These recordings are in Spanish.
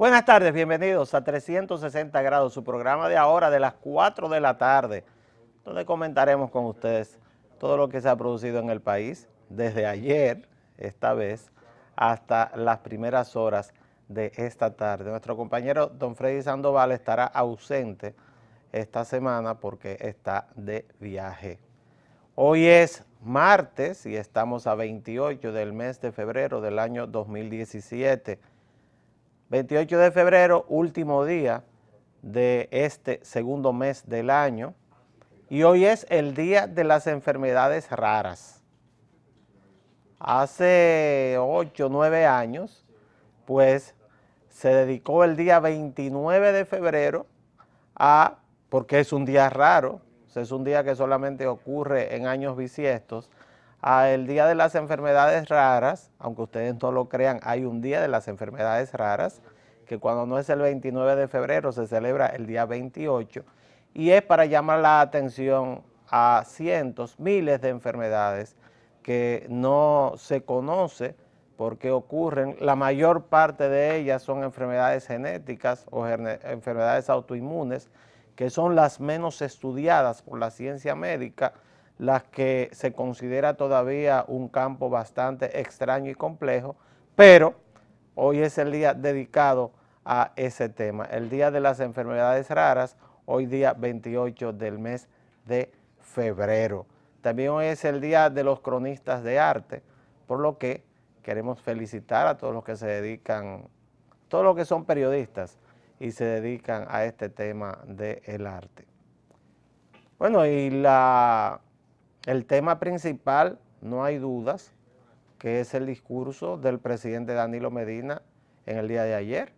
Buenas tardes, bienvenidos a 360 grados, su programa de ahora de las 4 de la tarde, donde comentaremos con ustedes todo lo que se ha producido en el país desde ayer, esta vez, hasta las primeras horas de esta tarde. Nuestro compañero don Freddy Sandoval estará ausente esta semana porque está de viaje. Hoy es martes y estamos a 28 del mes de febrero del año 2017. 28 de febrero, último día de este segundo mes del año, y hoy es el Día de las Enfermedades Raras. Hace 8 o 9 años, pues, se dedicó el día 29 de febrero porque es un día raro, es un día que solamente ocurre en años bisiestos, el Día de las Enfermedades Raras. Aunque ustedes no lo crean, hay un Día de las Enfermedades Raras, que cuando no es el 29 de febrero se celebra el día 28, y es para llamar la atención a cientos, miles de enfermedades que no se conoce por qué ocurren. La mayor parte de ellas son enfermedades genéticas o enfermedades autoinmunes, que son las menos estudiadas por la ciencia médica, las que se considera todavía un campo bastante extraño y complejo, pero hoy es el día dedicado a ese tema, el Día de las Enfermedades Raras, hoy día 28 del mes de febrero. También hoy es el Día de los Cronistas de Arte, por lo que queremos felicitar a todos los que se dedican, todos los que son periodistas y se dedican a este tema del arte. Bueno, y el tema principal, no hay dudas, que es el discurso del presidente Danilo Medina en el día de ayer,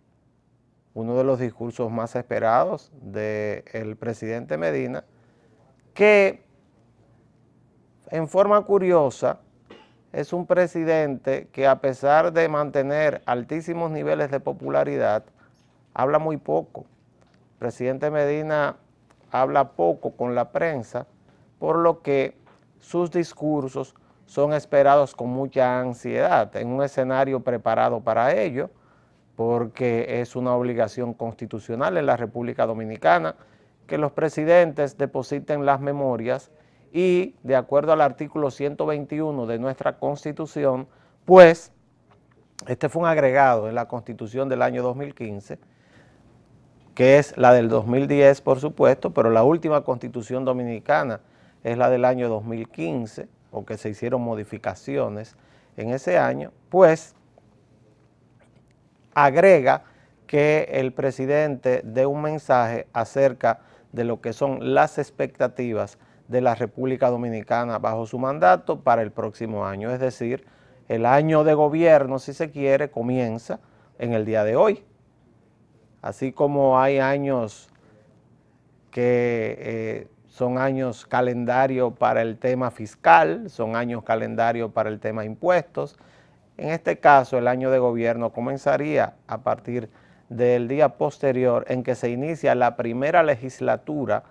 uno de los discursos más esperados del presidente Medina, que en forma curiosa es un presidente que, a pesar de mantener altísimos niveles de popularidad, habla muy poco. El presidente Medina habla poco con la prensa, por lo que sus discursos son esperados con mucha ansiedad, en un escenario preparado para ello, porque es una obligación constitucional en la República Dominicana que los presidentes depositen las memorias, y de acuerdo al artículo 121 de nuestra Constitución, pues este fue un agregado en la Constitución del año 2015, que es la del 2010, por supuesto, pero la última Constitución dominicana es la del año 2015, porque se hicieron modificaciones en ese año, pues agrega que el presidente dé un mensaje acerca de lo que son las expectativas de la República Dominicana bajo su mandato para el próximo año. Es decir, el año de gobierno, si se quiere, comienza en el día de hoy. Así como hay años que son años calendario para el tema fiscal, son años calendario para el tema impuestos. En este caso, el año de gobierno comenzaría a partir del día posterior en que se inicia la primera legislatura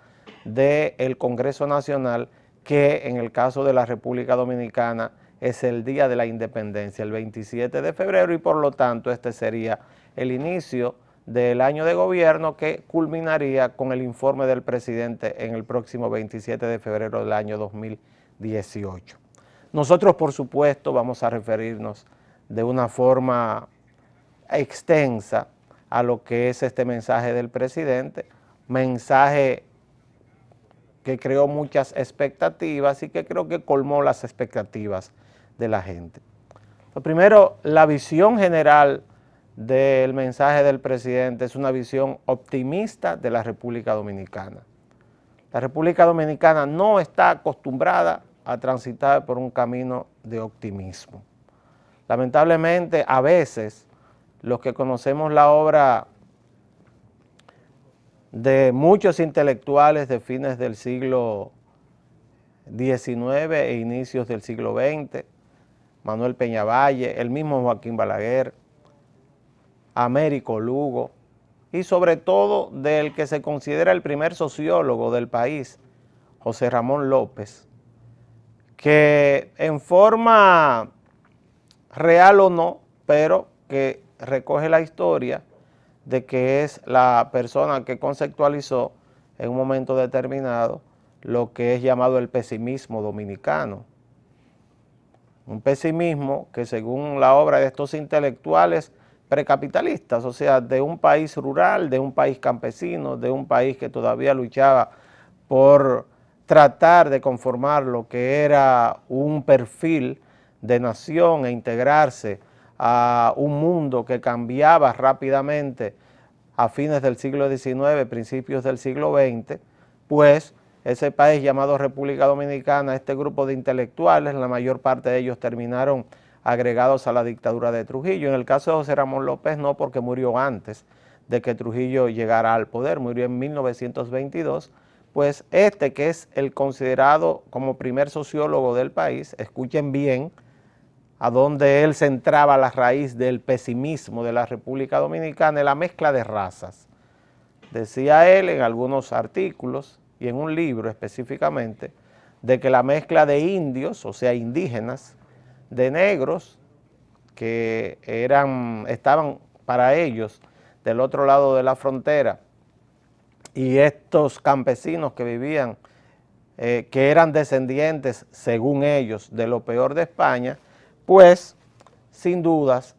del Congreso Nacional, que en el caso de la República Dominicana es el Día de la Independencia, el 27 de febrero, y por lo tanto este sería el inicio del año de gobierno, que culminaría con el informe del presidente en el próximo 27 de febrero del año 2018. Nosotros, por supuesto, vamos a referirnos de una forma extensa a lo que es este mensaje del presidente, mensaje que creó muchas expectativas y que creo que colmó las expectativas de la gente. Lo primero, la visión general del mensaje del presidente es una visión optimista de la República Dominicana. La República Dominicana no está acostumbrada a transitar por un camino de optimismo. Lamentablemente, a veces, los que conocemos la obra de muchos intelectuales de fines del siglo XIX e inicios del siglo XX, Manuel Peñavalle, el mismo Joaquín Balaguer, Américo Lugo, y sobre todo del que se considera el primer sociólogo del país, José Ramón López, que en forma real o no, pero que recoge la historia de que es la persona que conceptualizó en un momento determinado lo que es llamado el pesimismo dominicano. Un pesimismo que, según la obra de estos intelectuales precapitalistas, o sea, de un país rural, de un país campesino, de un país que todavía luchaba por tratar de conformar lo que era un perfil de nación e integrarse a un mundo que cambiaba rápidamente a fines del siglo XIX, principios del siglo XX, pues ese país llamado República Dominicana, este grupo de intelectuales, la mayor parte de ellos terminaron agregados a la dictadura de Trujillo. En el caso de José Ramón López no, porque murió antes de que Trujillo llegara al poder, murió en 1922, pues este que es el considerado como primer sociólogo del país, escuchen bien a donde él centraba la raíz del pesimismo de la República Dominicana, en la mezcla de razas. Decía él en algunos artículos y en un libro específicamente, de que la mezcla de indios, o sea, indígenas, de negros, que estaban para ellos del otro lado de la frontera, y estos campesinos que vivían, que eran descendientes, según ellos, de lo peor de España, pues, sin dudas,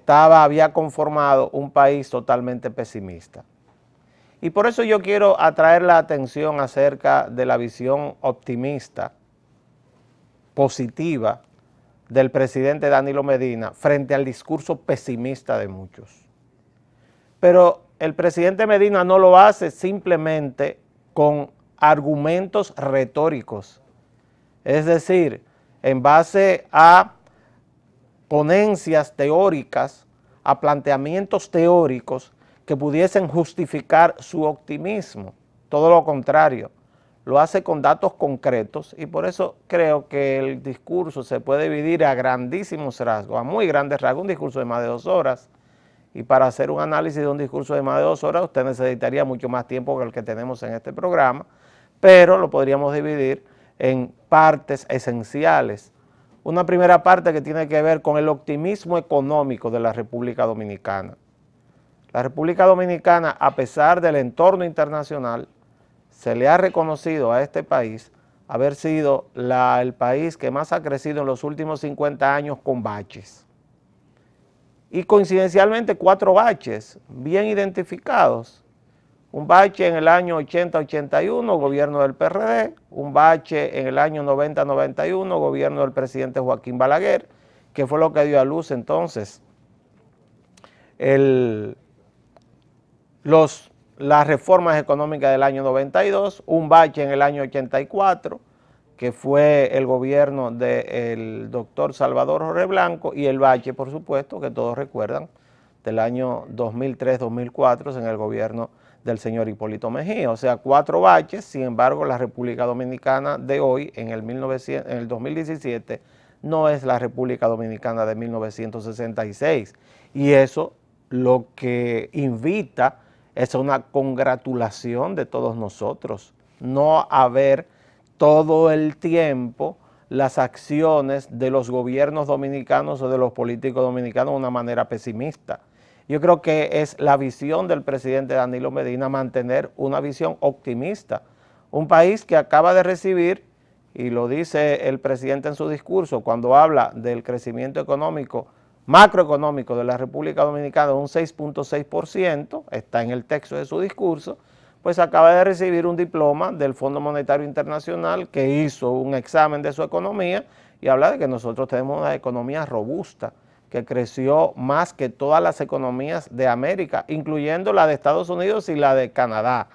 había conformado un país totalmente pesimista. Y por eso yo quiero atraer la atención acerca de la visión optimista, positiva, del presidente Danilo Medina frente al discurso pesimista de muchos. Pero el presidente Medina no lo hace simplemente con argumentos retóricos, es decir, en base a ponencias teóricas, a planteamientos teóricos que pudiesen justificar su optimismo. Todo lo contrario, lo hace con datos concretos, y por eso creo que el discurso se puede dividir a grandísimos rasgos, a muy grandes rasgos, un discurso de más de 2 horas, y para hacer un análisis de un discurso de más de 2 horas usted necesitaría mucho más tiempo que el que tenemos en este programa, pero lo podríamos dividir en partes esenciales. Una primera parte que tiene que ver con el optimismo económico de la República Dominicana. La República Dominicana, a pesar del entorno internacional, se le ha reconocido a este país haber sido el país que más ha crecido en los últimos 50 años con baches. Y coincidencialmente 4 baches bien identificados. Un bache en el año 80-81, gobierno del PRD, un bache en el año 90-91, gobierno del presidente Joaquín Balaguer, que fue lo que dio a luz entonces las reformas económicas del año 92, un bache en el año 84, que fue el gobierno del doctor Salvador Jorge Blanco, y el bache, por supuesto, que todos recuerdan, del año 2003-2004 en el gobierno del señor Hipólito Mejía. O sea, 4 baches. Sin embargo, la República Dominicana de hoy, en el 2017, no es la República Dominicana de 1966. Y eso lo que invita es una congratulación de todos nosotros, no a ver todo el tiempo las acciones de los gobiernos dominicanos o de los políticos dominicanos de una manera pesimista. Yo creo que es la visión del presidente Danilo Medina mantener una visión optimista. Un país que acaba de recibir, y lo dice el presidente en su discurso, cuando habla del crecimiento económico, macroeconómico de la República Dominicana, un 6.6%, está en el texto de su discurso, pues acaba de recibir un diploma del Fondo Monetario Internacional que hizo un examen de su economía y habla de que nosotros tenemos una economía robusta, que creció más que todas las economías de América, incluyendo la de Estados Unidos y la de Canadá,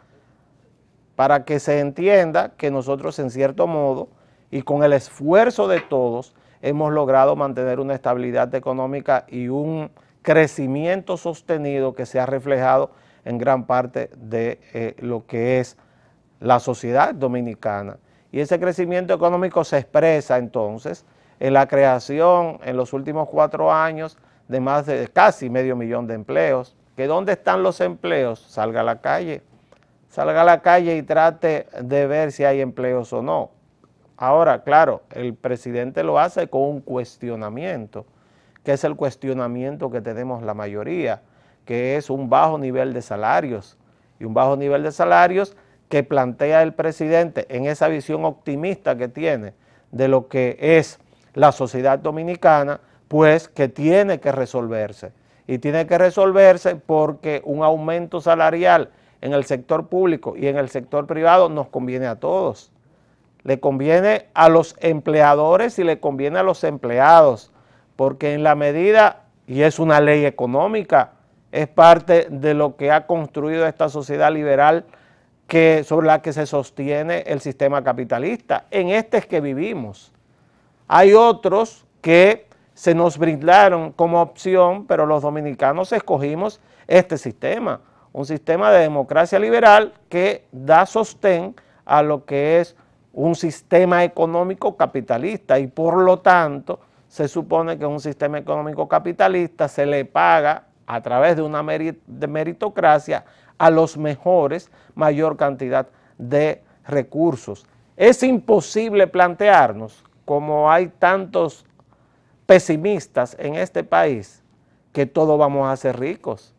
para que se entienda que nosotros en cierto modo y con el esfuerzo de todos hemos logrado mantener una estabilidad económica y un crecimiento sostenido que se ha reflejado en gran parte de lo que es la sociedad dominicana. Y ese crecimiento económico se expresa entonces en la creación en los últimos 4 años de más de casi 500,000 de empleos. ¿Que dónde están los empleos? Salga a la calle y trate de ver si hay empleos o no. Ahora, claro, el presidente lo hace con un cuestionamiento, que es el cuestionamiento que tenemos la mayoría, que es un bajo nivel de salarios, y un bajo nivel de salarios que plantea el presidente en esa visión optimista que tiene de lo que es la sociedad dominicana, pues que tiene que resolverse. Y tiene que resolverse porque un aumento salarial en el sector público y en el sector privado nos conviene a todos. Le conviene a los empleadores y le conviene a los empleados, porque en la medida, y es una ley económica, es parte de lo que ha construido esta sociedad liberal sobre la que se sostiene el sistema capitalista. En este es que vivimos. Hay otros que se nos brindaron como opción, pero los dominicanos escogimos este sistema, un sistema de democracia liberal que da sostén a lo que es un sistema económico capitalista, y por lo tanto se supone que un sistema económico capitalista se le paga a través de una meritocracia a los mejores mayor cantidad de recursos. Es imposible plantearnos, como hay tantos pesimistas en este país, que todos vamos a ser ricos.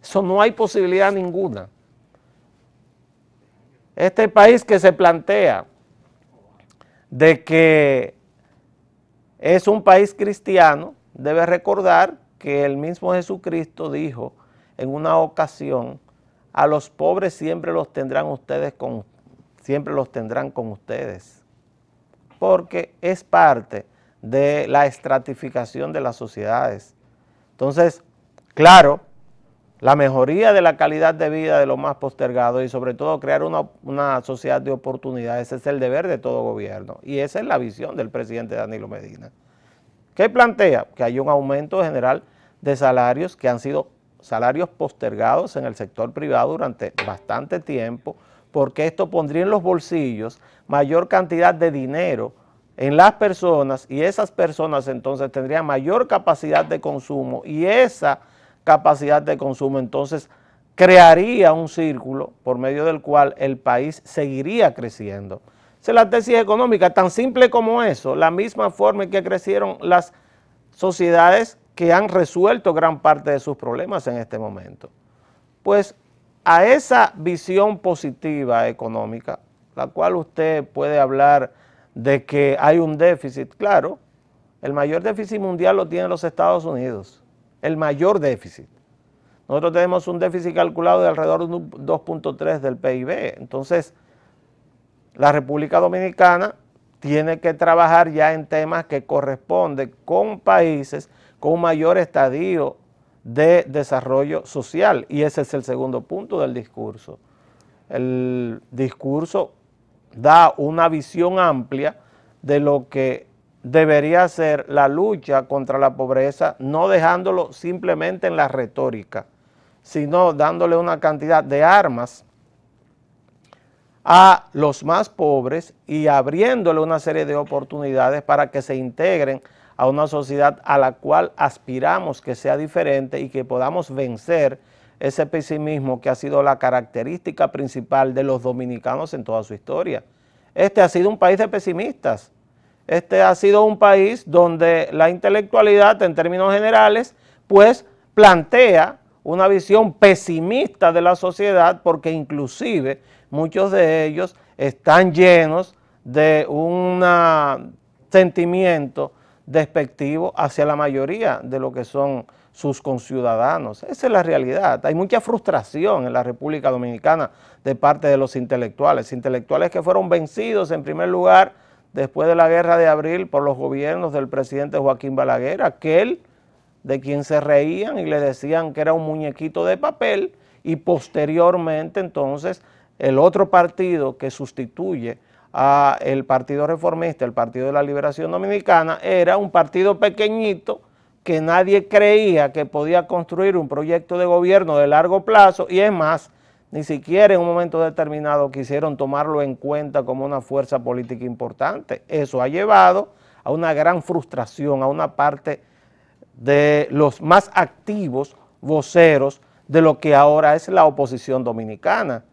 Eso no hay posibilidad ninguna. Este país que se plantea de que es un país cristiano, debe recordar que el mismo Jesucristo dijo en una ocasión: a los pobres siempre los tendrán con ustedes, porque es parte de la estratificación de las sociedades. Entonces, claro, la mejoría de la calidad de vida de los más postergados y sobre todo crear una sociedad de oportunidades es el deber de todo gobierno, y esa es la visión del presidente Danilo Medina. ¿Qué plantea? Que hay un aumento general de salarios que han sido salarios postergados en el sector privado durante bastante tiempo, porque esto pondría en los bolsillos mayor cantidad de dinero en las personas, y esas personas entonces tendrían mayor capacidad de consumo, y esa capacidad de consumo entonces crearía un círculo por medio del cual el país seguiría creciendo. Esa es la tesis económica, tan simple como eso, la misma forma en que crecieron las sociedades que han resuelto gran parte de sus problemas en este momento. Pues a esa visión positiva económica, la cual usted puede hablar de que hay un déficit, claro, el mayor déficit mundial lo tienen los Estados Unidos, el mayor déficit. Nosotros tenemos un déficit calculado de alrededor de un 2.3 del PIB, entonces la República Dominicana tiene que trabajar ya en temas que corresponden con países con un mayor estadio de desarrollo social, y ese es el segundo punto del discurso. El discurso da una visión amplia de lo que debería ser la lucha contra la pobreza, no dejándolo simplemente en la retórica, sino dándole una cantidad de armas a los más pobres y abriéndole una serie de oportunidades para que se integren a una sociedad a la cual aspiramos que sea diferente y que podamos vencer ese pesimismo que ha sido la característica principal de los dominicanos en toda su historia. Este ha sido un país de pesimistas. Este ha sido un país donde la intelectualidad, en términos generales, pues plantea una visión pesimista de la sociedad, porque inclusive muchos de ellos están llenos de un sentimiento despectivo hacia la mayoría de lo que son sus conciudadanos. Esa es la realidad. Hay mucha frustración en la República Dominicana de parte de los intelectuales que fueron vencidos en primer lugar después de la Guerra de Abril por los gobiernos del presidente Joaquín Balaguer, aquel de quien se reían y le decían que era un muñequito de papel, y posteriormente entonces el otro partido que sustituye al Partido Reformista, el Partido de la Liberación Dominicana, era un partido pequeñito que nadie creía que podía construir un proyecto de gobierno de largo plazo, y es más, ni siquiera en un momento determinado quisieron tomarlo en cuenta como una fuerza política importante. Eso ha llevado a una gran frustración, a una parte de los más activos voceros de lo que ahora es la oposición dominicana,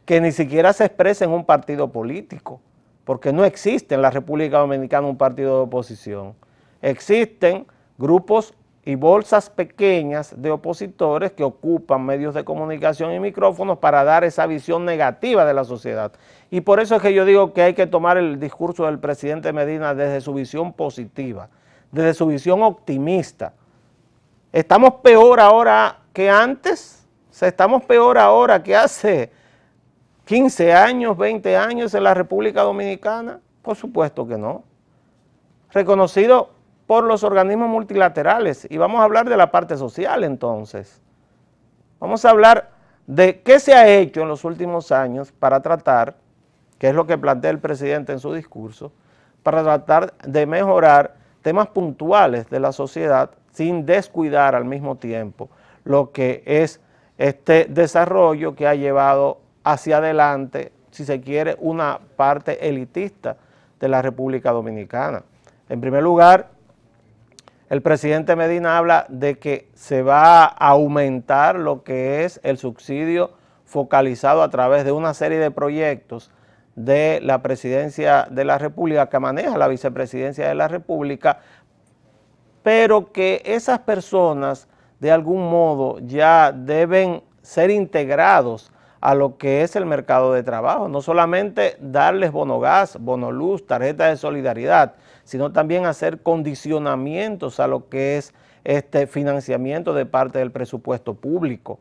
que ni siquiera se expresa en un partido político, porque no existe en la República Dominicana un partido de oposición. Existen grupos y bolsas pequeñas de opositores que ocupan medios de comunicación y micrófonos para dar esa visión negativa de la sociedad. Y por eso es que yo digo que hay que tomar el discurso del presidente Medina desde su visión positiva, desde su visión optimista. ¿Estamos peor ahora que antes? ¿Estamos peor ahora que hace 15 años, 20 años en la República Dominicana? Por supuesto que no. Reconocido por los organismos multilaterales. Y vamos a hablar de la parte social entonces. Vamos a hablar de qué se ha hecho en los últimos años para tratar, que es lo que plantea el presidente en su discurso, para tratar de mejorar temas puntuales de la sociedad sin descuidar al mismo tiempo lo que es este desarrollo que ha llevado hacia adelante, si se quiere, una parte elitista de la República Dominicana. En primer lugar, el presidente Medina habla de que se va a aumentar lo que es el subsidio focalizado a través de una serie de proyectos de la Presidencia de la República, que maneja la Vicepresidencia de la República, pero que esas personas de algún modo ya deben ser integrados a lo que es el mercado de trabajo, no solamente darles bono gas, bono luz, tarjeta de solidaridad, sino también hacer condicionamientos a lo que es este financiamiento de parte del presupuesto público.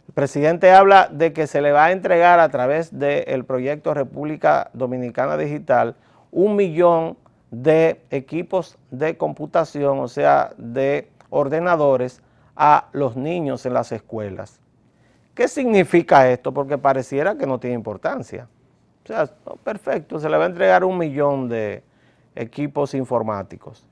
El presidente habla de que se le va a entregar a través del proyecto República Dominicana Digital 1 millón de equipos de computación, o sea, de ordenadores a los niños en las escuelas. ¿Qué significa esto? Porque pareciera que no tiene importancia. O sea, perfecto, se le va a entregar 1 millón de equipos informáticos.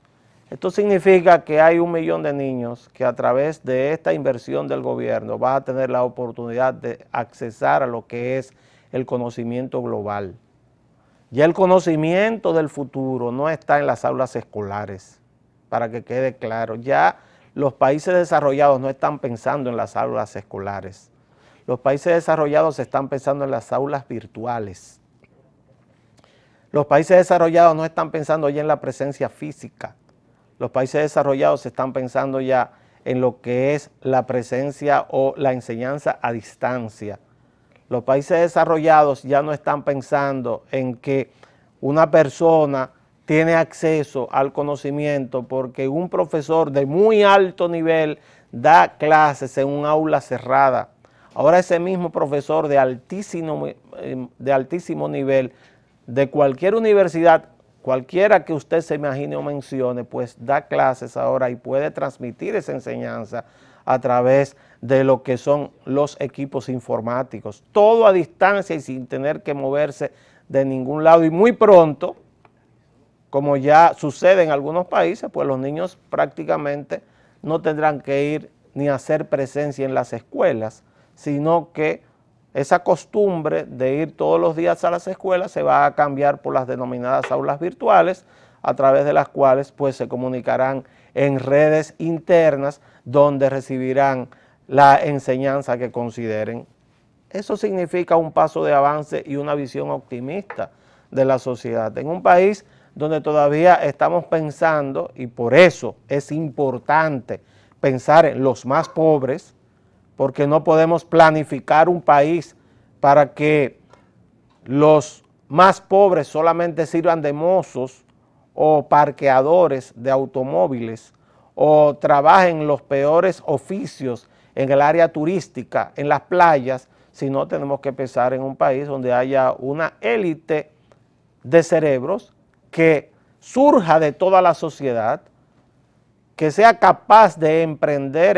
Esto significa que hay 1 millón de niños que a través de esta inversión del gobierno van a tener la oportunidad de accesar a lo que es el conocimiento global. Ya el conocimiento del futuro no está en las aulas escolares, para que quede claro. Ya los países desarrollados no están pensando en las aulas escolares. Los países desarrollados están pensando en las aulas virtuales. Los países desarrollados no están pensando ya en la presencia física. Los países desarrollados están pensando ya en lo que es la presencia o la enseñanza a distancia. Los países desarrollados ya no están pensando en que una persona tiene acceso al conocimiento porque un profesor de muy alto nivel da clases en un aula cerrada. Ahora ese mismo profesor de altísimo nivel de cualquier universidad, cualquiera que usted se imagine o mencione, pues da clases ahora y puede transmitir esa enseñanza a través de lo que son los equipos informáticos, todo a distancia y sin tener que moverse de ningún lado. Y muy pronto, como ya sucede en algunos países, pues los niños prácticamente no tendrán que ir ni hacer presencia en las escuelas, sino que esa costumbre de ir todos los días a las escuelas se va a cambiar por las denominadas aulas virtuales, a través de las cuales pues se comunicarán en redes internas donde recibirán la enseñanza que consideren. Eso significa un paso de avance y una visión optimista de la sociedad. En un país donde todavía estamos pensando, y por eso es importante pensar en los más pobres, porque no podemos planificar un país para que los más pobres solamente sirvan de mozos o parqueadores de automóviles o trabajen los peores oficios en el área turística, en las playas, sino tenemos que pensar en un país donde haya una élite de cerebros que surja de toda la sociedad, que sea capaz de emprender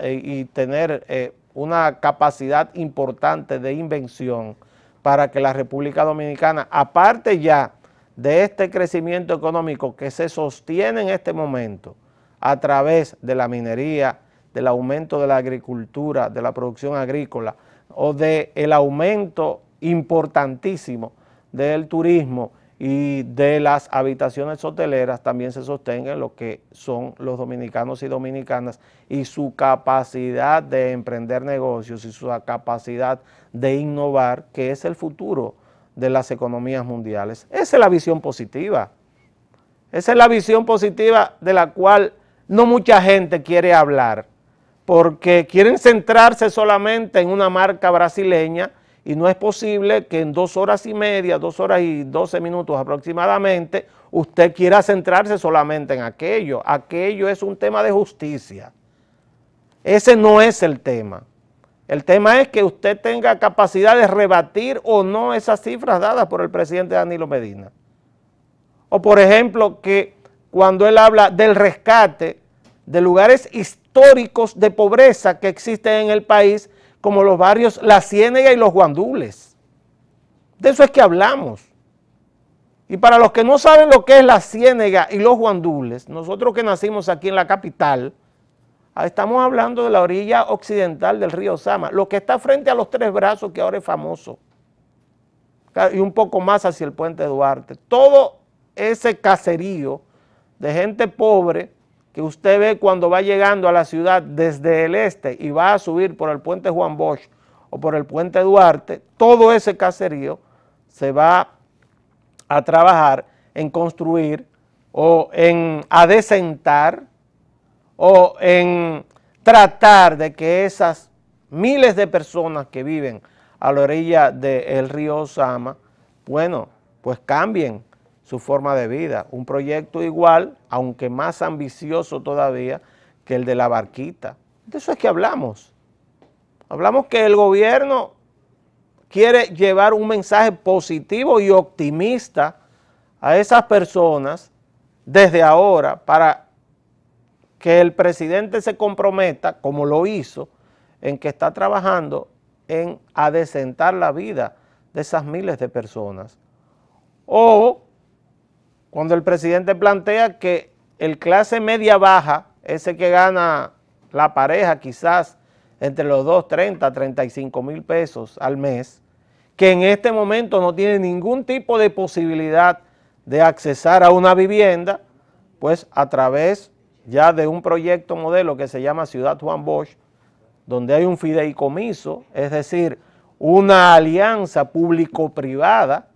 y tener una capacidad importante de invención para que la República Dominicana, aparte ya de este crecimiento económico que se sostiene en este momento a través de la minería, del aumento de la agricultura, de la producción agrícola o del aumento importantísimo del turismo y de las habitaciones hoteleras, también se sostenga en lo que son los dominicanos y dominicanas y su capacidad de emprender negocios y su capacidad de innovar, que es el futuro de las economías mundiales. Esa es la visión positiva. Esa es la visión positiva de la cual no mucha gente quiere hablar, porque quieren centrarse solamente en una marca brasileña y no es posible que en 2 horas y media, 2 horas y 12 minutos aproximadamente, usted quiera centrarse solamente en aquello. Aquello es un tema de justicia. Ese no es el tema. El tema es que usted tenga capacidad de rebatir o no esas cifras dadas por el presidente Danilo Medina. O por ejemplo, que cuando él habla del rescate de lugares históricos de pobreza que existen en el país, como los barrios La Ciénega y Los Guandules. De eso es que hablamos. Y para los que no saben lo que es La Ciénega y Los Guandules, nosotros que nacimos aquí en la capital, estamos hablando de la orilla occidental del río Sama, lo que está frente a los Tres Brazos, que ahora es famoso, y un poco más hacia el Puente Duarte. Todo ese caserío de gente pobre que usted ve cuando va llegando a la ciudad desde el este y va a subir por el Puente Juan Bosch o por el Puente Duarte, todo ese caserío se va a trabajar en construir o en adecentar o en tratar de que esas miles de personas que viven a la orilla del río Sama, bueno, pues cambien su forma de vida. Un proyecto igual, aunque más ambicioso todavía que el de La Barquita. De eso es que hablamos. Hablamos que el gobierno quiere llevar un mensaje positivo y optimista a esas personas desde ahora para que el presidente se comprometa, como lo hizo, en que está trabajando en adecentar la vida de esas miles de personas. O cuando el presidente plantea que el clase media baja, ese que gana la pareja quizás entre los 30, 35 mil pesos al mes, que en este momento no tiene ningún tipo de posibilidad de accesar a una vivienda, pues a través ya de un proyecto modelo que se llama Ciudad Juan Bosch, donde hay un fideicomiso, es decir, una alianza público-privada,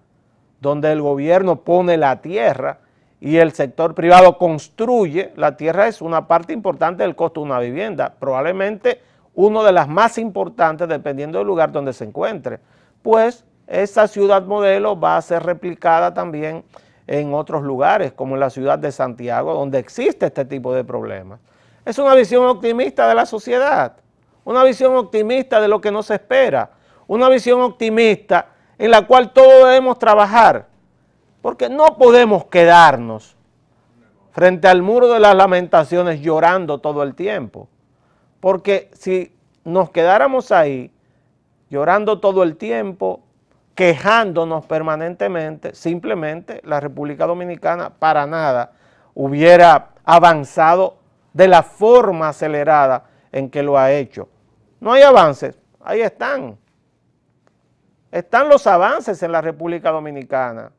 donde el gobierno pone la tierra y el sector privado construye. La tierra es una parte importante del costo de una vivienda, probablemente una de las más importantes dependiendo del lugar donde se encuentre. Pues esa ciudad modelo va a ser replicada también en otros lugares, como en la ciudad de Santiago, donde existe este tipo de problemas. Es una visión optimista de la sociedad, una visión optimista de lo que nos espera, una visión optimista en la cual todos debemos trabajar, porque no podemos quedarnos frente al muro de las lamentaciones llorando todo el tiempo, porque si nos quedáramos ahí llorando todo el tiempo, quejándonos permanentemente, simplemente la República Dominicana para nada hubiera avanzado de la forma acelerada en que lo ha hecho. No hay avances, ahí están. Están los avances en la República Dominicana.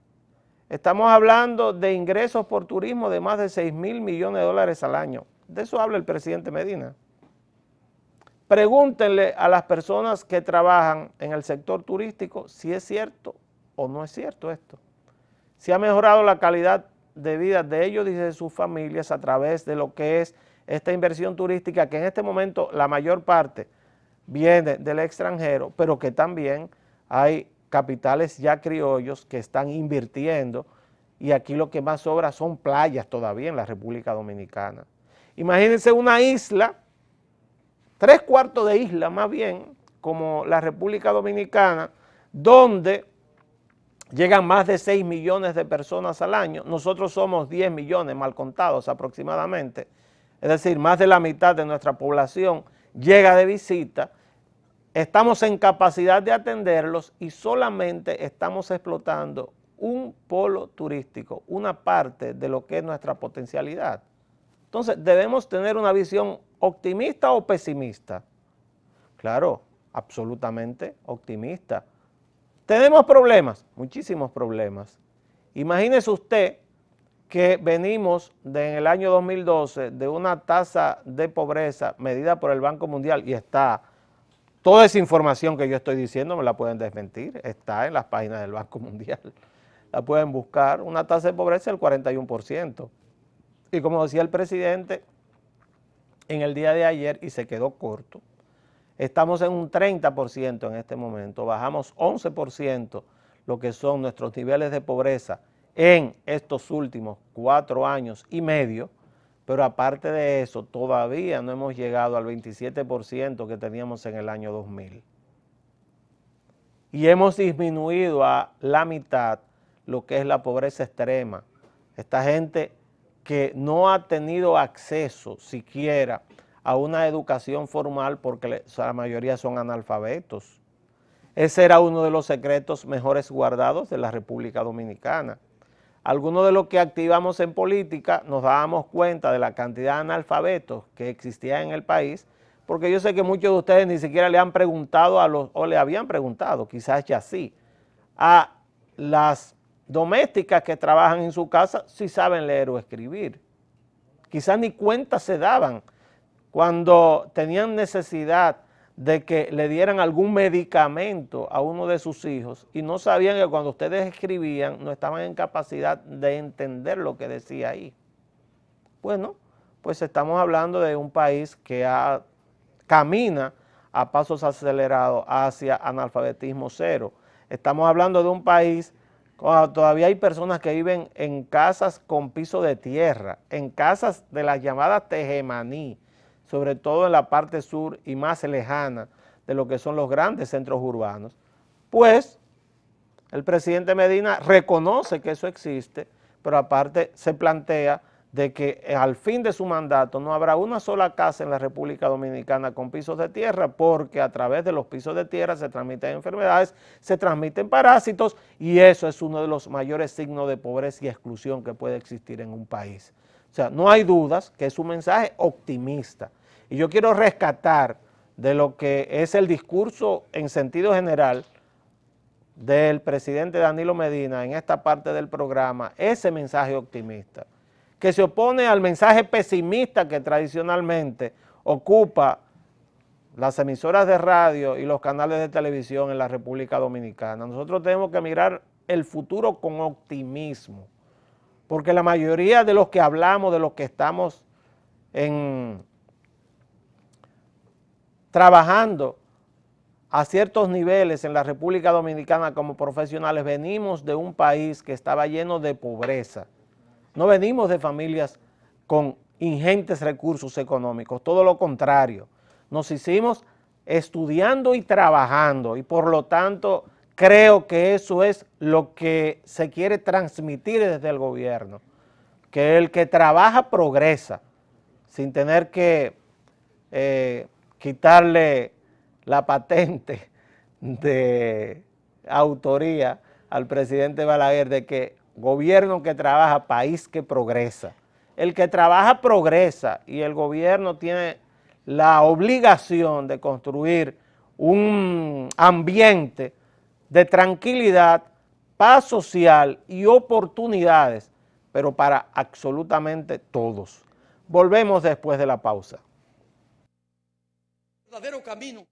Estamos hablando de ingresos por turismo de más de 6.000 millones de dólares al año. De eso habla el presidente Medina. Pregúntenle a las personas que trabajan en el sector turístico si es cierto o no es cierto esto. Si ha mejorado la calidad de vida de ellos y de sus familias a través de lo que es esta inversión turística, que en este momento la mayor parte viene del extranjero, pero que también hay capitales ya criollos que están invirtiendo, y aquí lo que más sobra son playas todavía en la República Dominicana. Imagínense una isla, 3/4 de isla más bien, como la República Dominicana, donde llegan más de 6 millones de personas al año. Nosotros somos 10 millones mal contados aproximadamente, es decir, más de la mitad de nuestra población llega de visita. Estamos en capacidad de atenderlos y solamente estamos explotando un polo turístico, una parte de lo que es nuestra potencialidad. Entonces, debemos tener una visión optimista o pesimista. Claro, absolutamente optimista. ¿Tenemos problemas? Muchísimos problemas. Imagínese usted que venimos en el año 2012 de una tasa de pobreza medida por el Banco Mundial, y está, toda esa información que yo estoy diciendo me la pueden desmentir, está en las páginas del Banco Mundial, la pueden buscar, una tasa de pobreza del 41%. Y como decía el presidente, en el día de ayer y se quedó corto. Estamos en un 30% en este momento, bajamos 11% lo que son nuestros niveles de pobreza en estos últimos 4 años y medio, pero aparte de eso todavía no hemos llegado al 27% que teníamos en el año 2000. Y hemos disminuido a la mitad lo que es la pobreza extrema. Esta gente que no ha tenido acceso siquiera a una educación formal porque la mayoría son analfabetos. Ese era uno de los secretos mejores guardados de la República Dominicana. Algunos de los que activamos en política nos dábamos cuenta de la cantidad de analfabetos que existía en el país, porque yo sé que muchos de ustedes ni siquiera le han preguntado o le habían preguntado, quizás ya sí, a las domésticas que trabajan en su casa si saben leer o escribir. Quizás ni cuenta se daban cuando tenían necesidad de que le dieran algún medicamento a uno de sus hijos y no sabían que cuando ustedes escribían no estaban en capacidad de entender lo que decía ahí. Bueno, pues estamos hablando de un país que camina a pasos acelerados hacia analfabetismo cero. Estamos hablando de un país cuando todavía hay personas que viven en casas con piso de tierra, en casas de las llamadas tejemaní, sobre todo en la parte sur y más lejana de lo que son los grandes centros urbanos. Pues el presidente Medina reconoce que eso existe, pero aparte se plantea de que al fin de su mandato no habrá una sola casa en la República Dominicana con pisos de tierra, porque a través de los pisos de tierra se transmiten enfermedades, se transmiten parásitos, y eso es uno de los mayores signos de pobreza y exclusión que puede existir en un país. O sea, no hay dudas que es un mensaje optimista. Y yo quiero rescatar de lo que es el discurso en sentido general del presidente Danilo Medina en esta parte del programa, ese mensaje optimista, que se opone al mensaje pesimista que tradicionalmente ocupa las emisoras de radio y los canales de televisión en la República Dominicana. Nosotros tenemos que mirar el futuro con optimismo, porque la mayoría de los que hablamos, de los que estamos trabajando a ciertos niveles en la República Dominicana como profesionales, venimos de un país que estaba lleno de pobreza. No venimos de familias con ingentes recursos económicos, todo lo contrario. Nos hicimos estudiando y trabajando, y por lo tanto creo que eso es lo que se quiere transmitir desde el gobierno, que el que trabaja progresa, sin tener que quitarle la patente de autoría al presidente Balaguer de que gobierno que trabaja, país que progresa. El que trabaja progresa, y el gobierno tiene la obligación de construir un ambiente de tranquilidad, paz social y oportunidades, pero para absolutamente todos. Volvemos después de la pausa. Verdadero camino.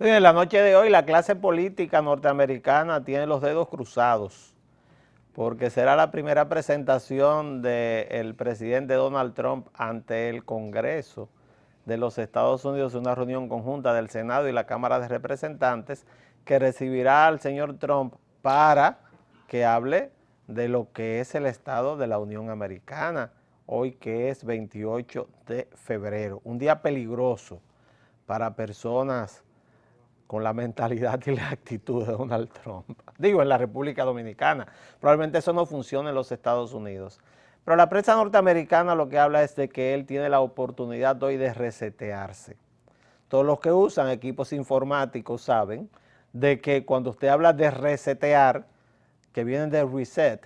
En la noche de hoy la clase política norteamericana tiene los dedos cruzados porque será la primera presentación del presidente Donald Trump ante el Congreso de los Estados Unidos, una reunión conjunta del Senado y la Cámara de Representantes que recibirá al señor Trump para que hable de lo que es el Estado de la Unión Americana, hoy que es 28 de febrero, un día peligroso para personas con la mentalidad y la actitud de Donald Trump. Digo, en la República Dominicana. Probablemente eso no funcione en los Estados Unidos. Pero la prensa norteamericana lo que habla es de que él tiene la oportunidad hoy de resetearse. Todos los que usan equipos informáticos saben de que cuando usted habla de resetear, que viene de reset,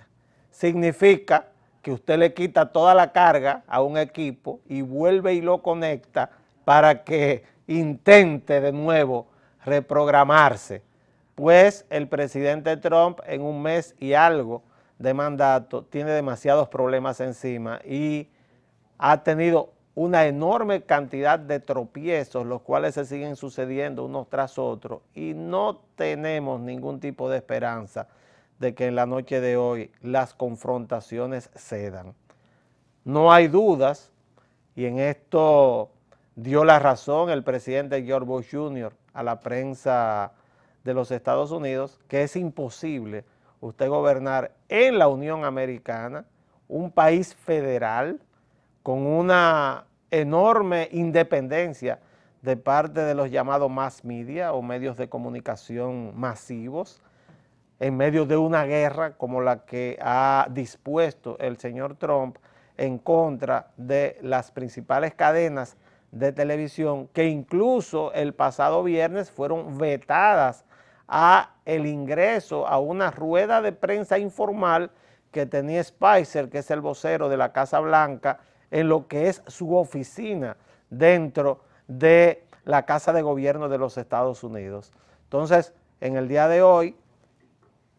significa que usted le quita toda la carga a un equipo y vuelve y lo conecta para que intente de nuevo reprogramarse, pues el presidente Trump en un mes y algo de mandato tiene demasiados problemas encima y ha tenido una enorme cantidad de tropiezos, los cuales se siguen sucediendo unos tras otros, y no tenemos ningún tipo de esperanza de que en la noche de hoy las confrontaciones cedan. No hay dudas, y en esto dio la razón el presidente George Bush Jr. a la prensa de los Estados Unidos, que es imposible usted gobernar en la Unión Americana, un país federal, con una enorme independencia de parte de los llamados mass media o medios de comunicación masivos, en medio de una guerra como la que ha dispuesto el señor Trump en contra de las principales cadenas de televisión, que incluso el pasado viernes fueron vetadas a el ingreso a una rueda de prensa informal que tenía Spicer, que es el vocero de la Casa Blanca, en lo que es su oficina dentro de la Casa de Gobierno de los Estados Unidos. Entonces, en el día de hoy,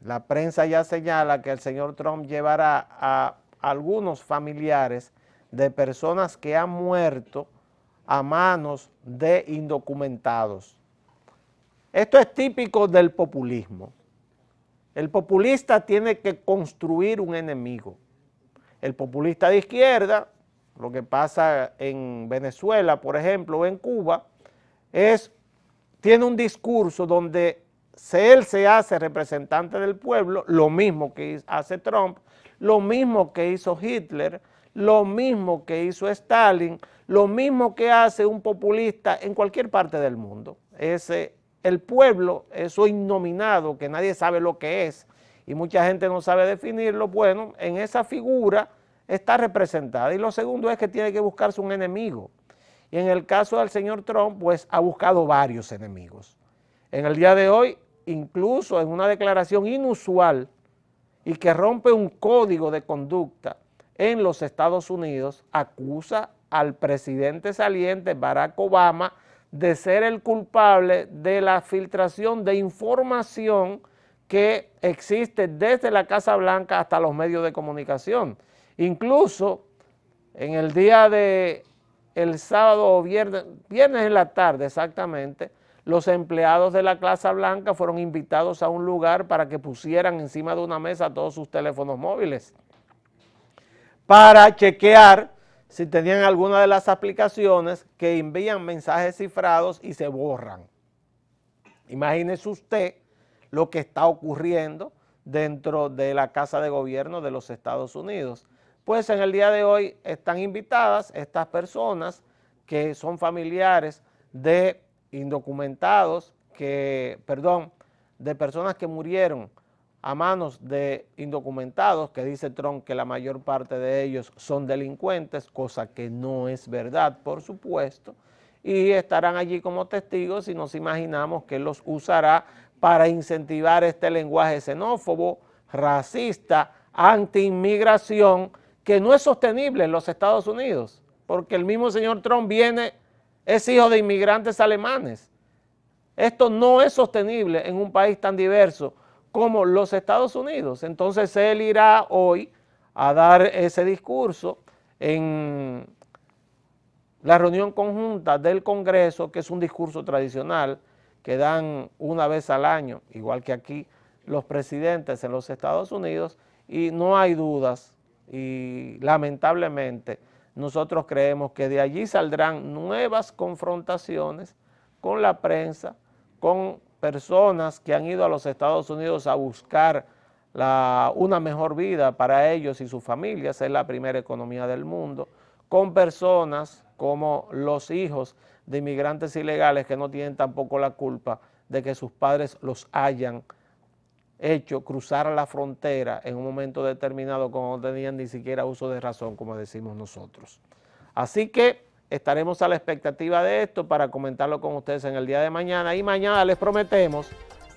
la prensa ya señala que el señor Trump llevará a algunos familiares de personas que han muerto a manos de indocumentados. Esto es típico del populismo. El populista tiene que construir un enemigo. El populista de izquierda, lo que pasa en Venezuela, por ejemplo, o en Cuba, tiene un discurso donde él se hace representante del pueblo, lo mismo que hace Trump, lo mismo que hizo Hitler, lo mismo que hizo Stalin, lo mismo que hace un populista en cualquier parte del mundo. El pueblo, eso innominado, que nadie sabe lo que es, y mucha gente no sabe definirlo, bueno, en esa figura está representada. Y lo segundo es que tiene que buscarse un enemigo. Y en el caso del señor Trump, pues ha buscado varios enemigos. En el día de hoy, incluso en una declaración inusual y que rompe un código de conducta en los Estados Unidos, acusa al presidente saliente Barack Obama de ser el culpable de la filtración de información que existe desde la Casa Blanca hasta los medios de comunicación. Incluso en el día de el sábado o viernes en la tarde exactamente, los empleados de la Casa Blanca fueron invitados a un lugar para que pusieran encima de una mesa todos sus teléfonos móviles para chequear si tenían alguna de las aplicaciones que envían mensajes cifrados y se borran. Imagínese usted lo que está ocurriendo dentro de la Casa de Gobierno de los Estados Unidos. Pues en el día de hoy están invitadas estas personas que son familiares de indocumentados, de personas que murieron a manos de indocumentados, que dice Trump que la mayor parte de ellos son delincuentes, cosa que no es verdad, por supuesto, y estarán allí como testigos y nos imaginamos que los usará para incentivar este lenguaje xenófobo, racista, anti-inmigración, que no es sostenible en los Estados Unidos, porque el mismo señor Trump es hijo de inmigrantes alemanes. Esto no es sostenible en un país tan diverso como los Estados Unidos. Entonces él irá hoy a dar ese discurso en la reunión conjunta del Congreso, que es un discurso tradicional que dan una vez al año, igual que aquí los presidentes en los Estados Unidos, y no hay dudas, y lamentablemente nosotros creemos que de allí saldrán nuevas confrontaciones con la prensa, con personas que han ido a los Estados Unidos a buscar una mejor vida para ellos y sus familias, es la primera economía del mundo, con personas como los hijos de inmigrantes ilegales que no tienen tampoco la culpa de que sus padres los hayan hecho cruzar la frontera en un momento determinado cuando no tenían ni siquiera uso de razón, como decimos nosotros. Así que estaremos a la expectativa de esto para comentarlo con ustedes en el día de mañana, y mañana les prometemos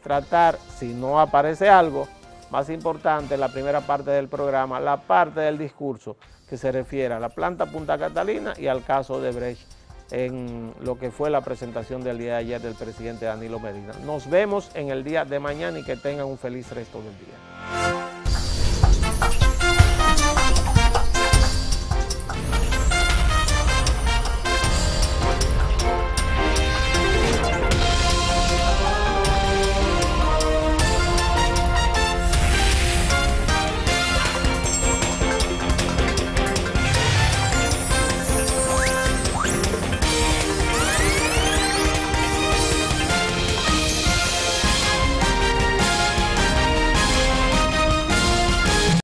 tratar, si no aparece algo más importante en la primera parte del programa, la parte del discurso que se refiere a la planta Punta Catalina y al caso de Brecht en lo que fue la presentación del día de ayer del presidente Danilo Medina. Nos vemos en el día de mañana y que tengan un feliz resto del día.